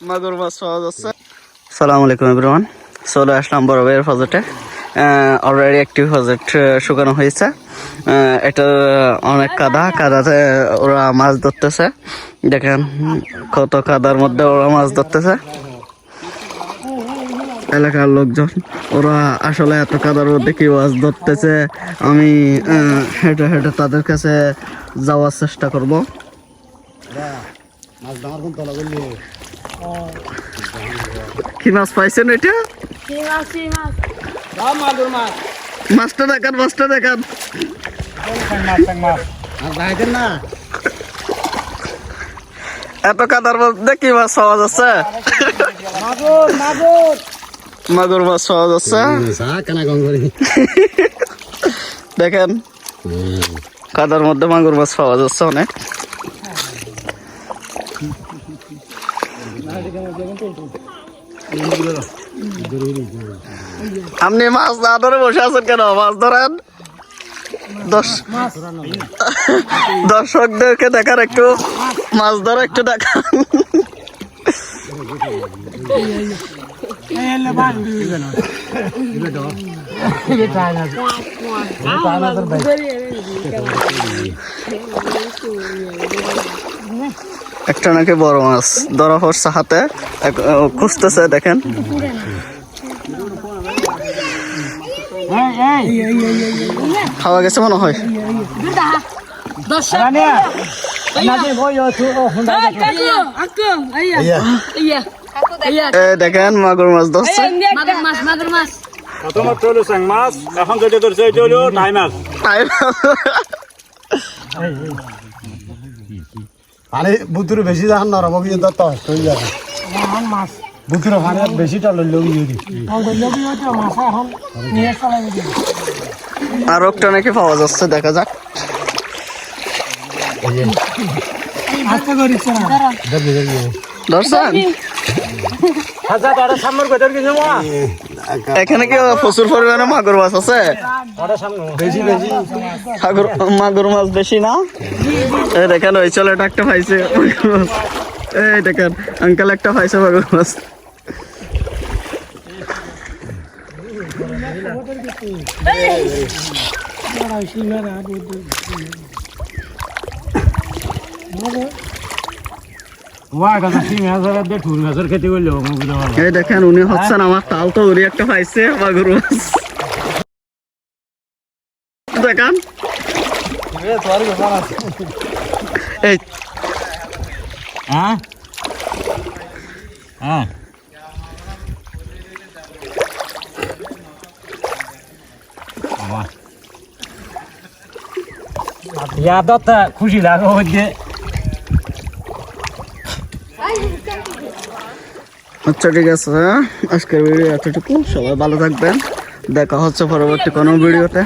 মাগুর মাছ পাওয়া যাচ্ছে। আসসালামু আলাইকুম এভরিওয়ান, চলে আসলাম বড় ভাইয়ের প্রজেক্টে। অলরেডি একটি প্রজেক্ট শুকানো হয়েছে। এটা অনেক কাদাতে ওরা মাছ ধরতেছে। দেখেন কত কাদার মধ্যে ওরা মাছ ধরতেছে। এলাকার লোকজন ওরা আসলে এত কাদার মধ্যে কি মাছ ধরতেছে, আমি হেঁটে হেঁটে তাদের কাছে যাওয়ার চেষ্টা করব। কি মাছ পাইছেন এটা? মাছটা দেখান, মাছটা দেখান। এত কাদার মধ্যে কি মাছ পাওয়া যাচ্ছে? মাগুর মাছ পাওয়া যাচ্ছে। দেখেন কাদার মধ্যে মাগুর মাছ পাওয়া যাচ্ছে অনেক। আপনি মাছ না ধরে বসে আছেন কেন? মাছ ধরেন। দর্শকদেরকে দেখার একটু মাছ ধরা একটু দেখান। একটা নাকি বড় মাছ ধরা পড়ছে হাতে, খুঁজতেছে। দেখেন খাওয়া গেছে মনে হয়। দেখেন মাগুর মাছ ধরছে। এখন যেটা ধরছে এটা হলো টাই মাছ। পানি বুতুর বেশি যখন নরম হয়ে তো হয়ে যাবে বুতুর পানি বেশি টালো আর একটা নাকি পাওয়া যাচ্ছে, দেখা যাক। ধরছেন? এখানে কি প্রচুর পরিমাণে মাগুর মাছ আছে? মাগুর মাছ বেশি না? এই দেখেন ওই ছেলেটা একটা পাইছে মাগুর মাছ। এই দেখেন আঙ্কেল একটা পাইছে মাগুর মাছ। এই দেখেন উনি হচ্ছেন আমার তাল তো উনি একটা পাইছে মাগুর মাছ। দেখান এই খুশি লাগে আচ্ছা ঠিক আছে, আজকের ভিডিও এতটুকু। সবাই ভালো থাকবেন, দেখা হচ্ছে পরবর্তী কোনো ভিডিওতে।